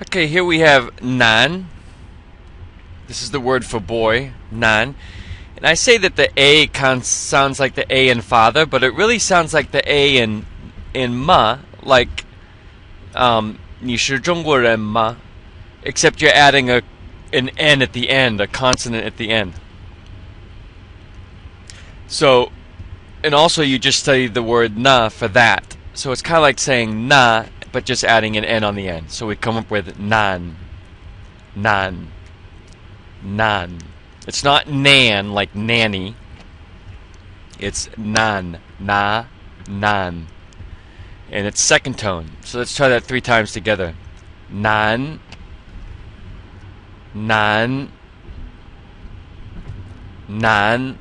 Okay, here we have nan. This is the word for boy, nan. And I say that the A sounds like the A in father, but it really sounds like the A in ma, like 你是中国人吗? Except you're adding an N at the end, a consonant at the end. So, and also you just studied the word na for that. So it's kind of like saying na, but just adding an N on the end. So we come up with nan, nan, nan. It's not nan like nanny. It's nan, na, nan. And it's second tone. So let's try that 3 times together. Nan, nan, nan.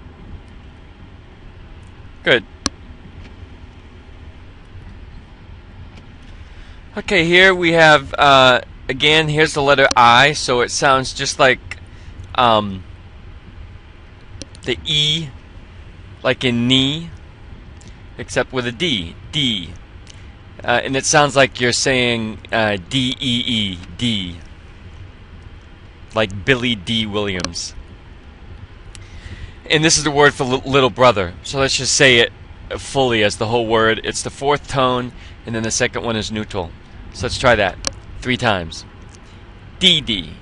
Good. Okay, here we have, again, here's the letter I, so it sounds just like the E, like in knee, except with a D, D. And it sounds like you're saying D-E-E, D, like Billy D. Williams. And this is the word for little brother, so let's just say it fully as the whole word. It's the 4th tone, and then the second one is neutral. So let's try that 3 times. Dee-dee,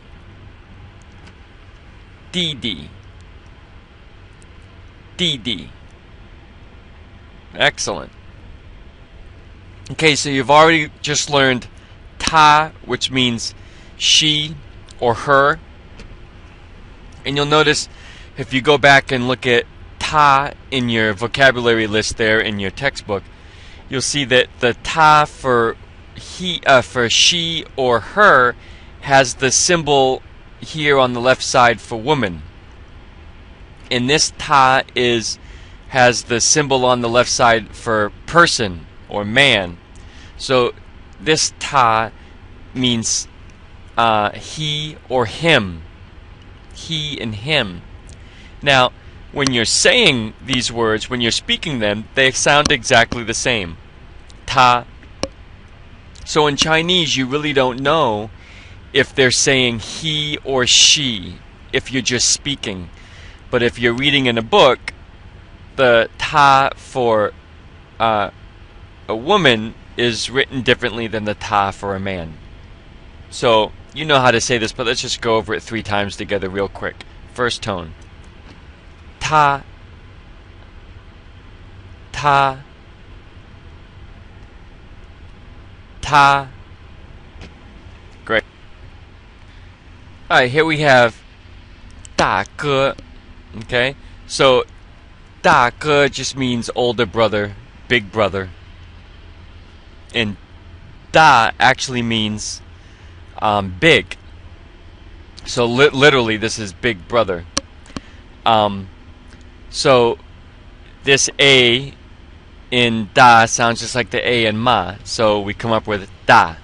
Dee-dee, Dee-dee. Excellent. Okay, so you've already just learned ta, which means she or her. And you'll notice if you go back and look at ta in your vocabulary list there in your textbook, you'll see that the ta for she or her has the symbol here on the left side for woman. And this ta has the symbol on the left side for person or man. So this ta means he or him. He and him. Now, when you're saying these words, when you're speaking them, they sound exactly the same. Ta. So in Chinese, you really don't know if they're saying he or she, if you're just speaking. But if you're reading in a book, the ta for a woman is written differently than the ta for a man. So you know how to say this, but let's just go over it 3 times together real quick. First tone. Ta, ta, ta. Great. Alright, here we have 大哥. Okay, so 大哥 just means older brother, big brother. And da actually means big. So literally this is big brother. So this A in da sounds just like the A in ma, so we come up with da.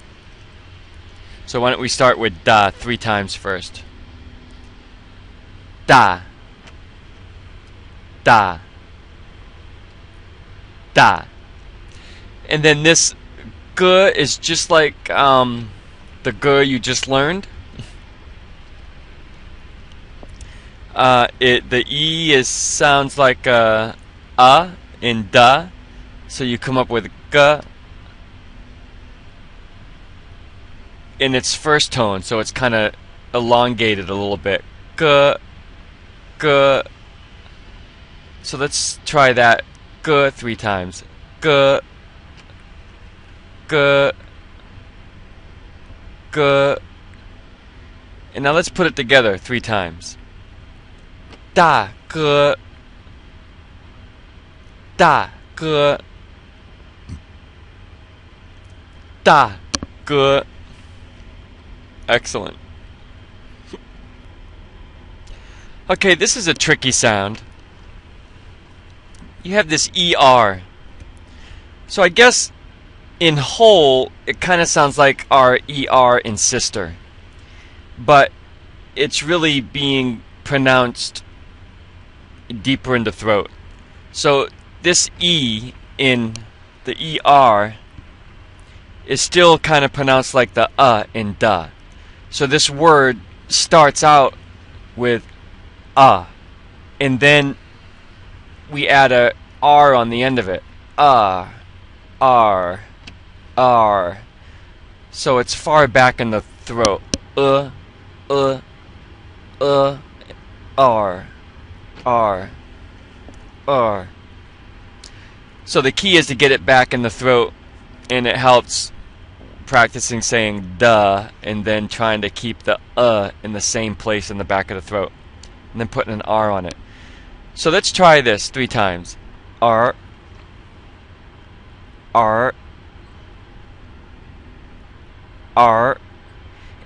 So why don't we start with da 3 times first. Da, da, da. And then this g is just like the g you just learned. The E sounds like a in da, so you come up with g in its first tone, so it's kind of elongated a little bit. G, g. So let's try that g 3 times. G, g, g. And now let's put it together 3 times. 大哥, 大哥, 大哥. Excellent. Okay, this is a tricky sound. You have this ER. So I guess in whole, it kind of sounds like our ER in sister. But it's really being pronounced deeper in the throat. So this E in the ER is still kind of pronounced like the in da. So this word starts out with and then we add a R on the end of it. R. So it's far back in the throat. R. So the key is to get it back in the throat, and it helps practicing saying duh and then trying to keep the in the same place in the back of the throat, and then putting an R on it. So let's try this 3 times. R.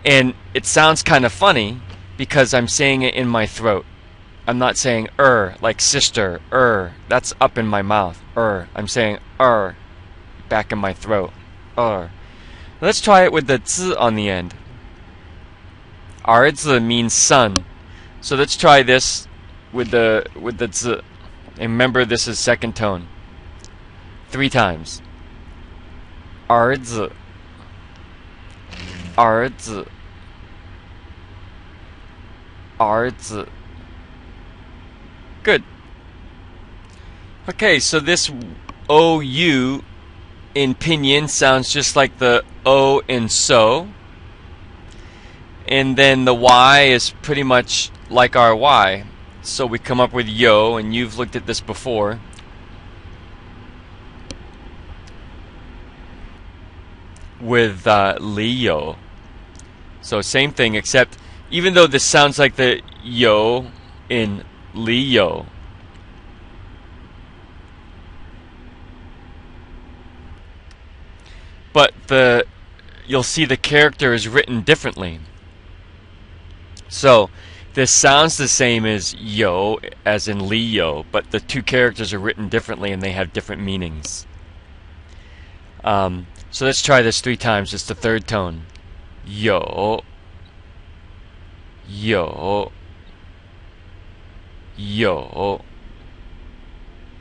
And it sounds kind of funny because I'm saying it in my throat. I'm not saying like sister, that's up in my mouth. I'm saying back in my throat. Let's try it with the z on the end. 儿子 means son. So let's try this with the z. And remember, this is second tone. 3 times. 儿子 Good. Okay, so this OU in pinyin sounds just like the O in so. And then the Y is pretty much like our Y. So we come up with yo, and you've looked at this before. With Leo. So same thing, except even though this sounds like the yo in Leo, but you'll see the character is written differently. So this sounds the same as yo, as in Leo, but the 2 characters are written differently and they have different meanings. So let's try this 3 times. It's the 3rd tone. Yo.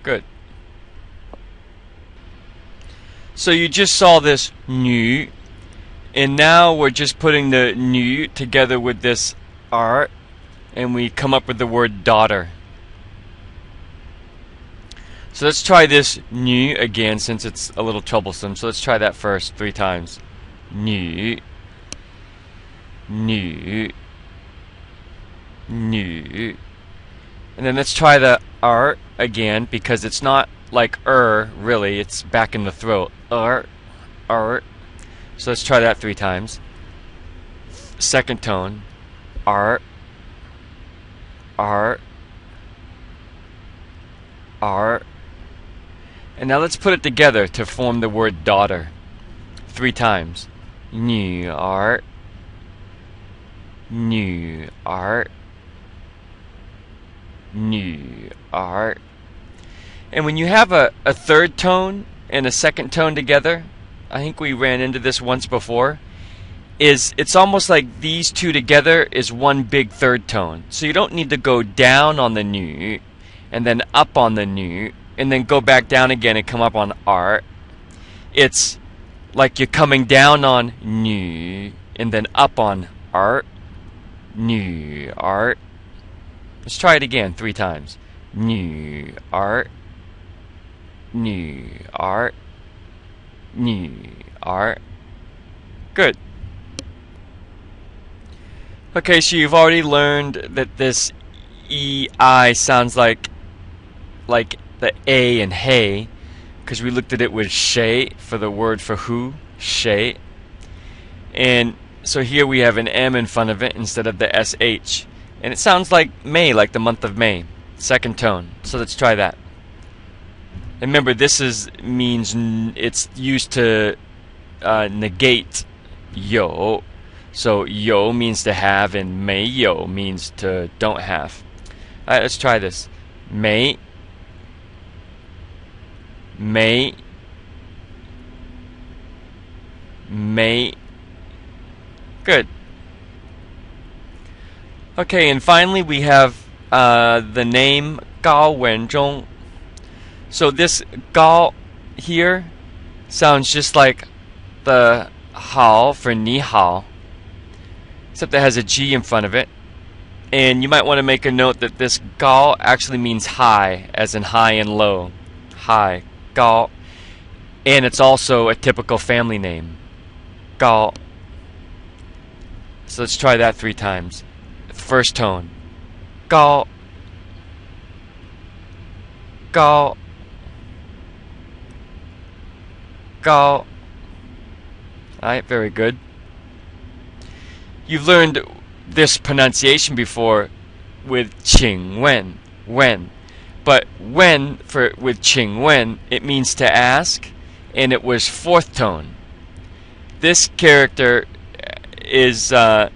Good. So you just saw this nu, and now we're just putting the nu together with this r, and we come up with the word daughter. So let's try this nu again, since it's a little troublesome. So let's try that first 3 times. Nu. And then let's try the r again, because it's not like really, it's back in the throat. R. So let's try that 3 times. 2nd tone. R. And now let's put it together to form the word daughter. 3 times. 女儿 And when you have a 3rd tone and a 2nd tone together, I think we ran into this once before, it's almost like these 2 together is one big 3rd tone. So you don't need to go down on the nu and then up on the nu and then go back down again and come up on r. It's like you're coming down on nu and then up on r. Nu r. Let's try it again 3 times. Nu r. Good. Okay, so you've already learned that this EI sounds like the A in hey, because we looked at it with shay for the word for who, shay. And so here we have an M in front of it instead of the SH. And it sounds like May, like the month of May. 2nd tone. So let's try that. And remember, this means it's used to negate yo. So yo means to have, and mayo means to don't have. Alright, let's try this. May. Good. Okay, and finally we have the name Gao Wenzhong. So this Gao here sounds just like the Hao for Ni Hao. except it has a G in front of it. And you might want to make a note that this gao actually means high, as in high and low. High, gao. And it's also a typical family name. Gao. So let's try that 3 times. First tone. Gao. Gao. Gao. Alright, very good. You've learned this pronunciation before with qing when. But with qing wen, it means to ask, and it was 4th tone. This character is 2nd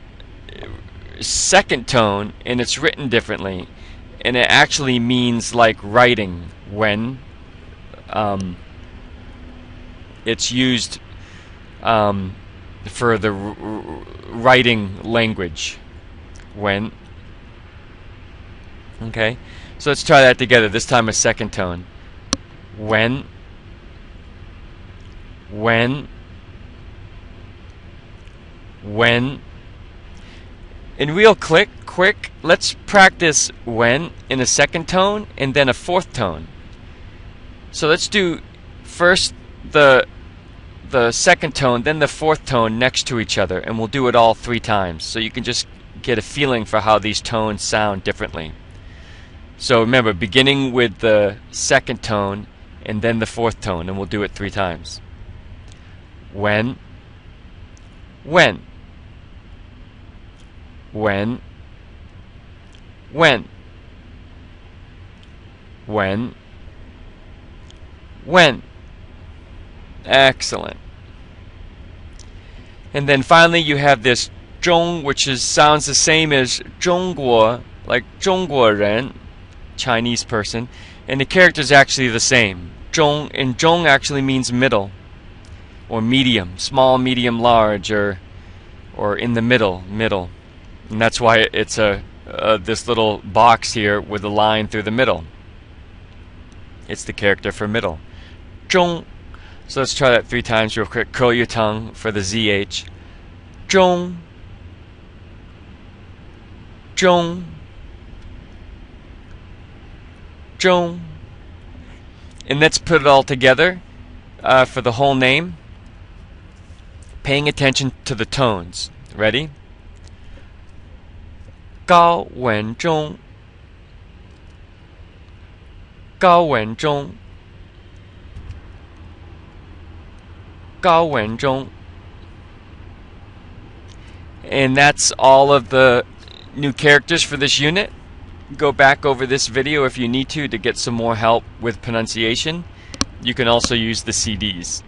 tone, and it's written differently, and it actually means like writing when. It's used for the writing language when. Okay, so let's try that together. This time a 2nd tone. When. In real quick, let's practice when in a 2nd tone and then a 4th tone. So let's do first the 2nd tone, then the 4th tone next to each other, and we'll do it all 3 times, so you can just get a feeling for how these tones sound differently. So remember, beginning with the 2nd tone and then the 4th tone, and we'll do it 3 times. When. When. When. Excellent. And then finally you have this zhong, which sounds the same as 中国, like 中国人, Chinese person, and the character is actually the same. Zhong, and zhong actually means middle, or medium, small, medium, large, or in the middle. And that's why it's this little box here with a line through the middle. It's the character for middle. Zhong. So let's try that 3 times real quick. Curl your tongue for the ZH. Zhong. Zhong. Zhong. And let's put it all together for the whole name, paying attention to the tones. Ready? Gao wen zhong. Gao wen zhong. Gao wen zhong. And that's all of the new characters for this unit. Go back over this video if you need to get some more help with pronunciation. You can also use the CDs.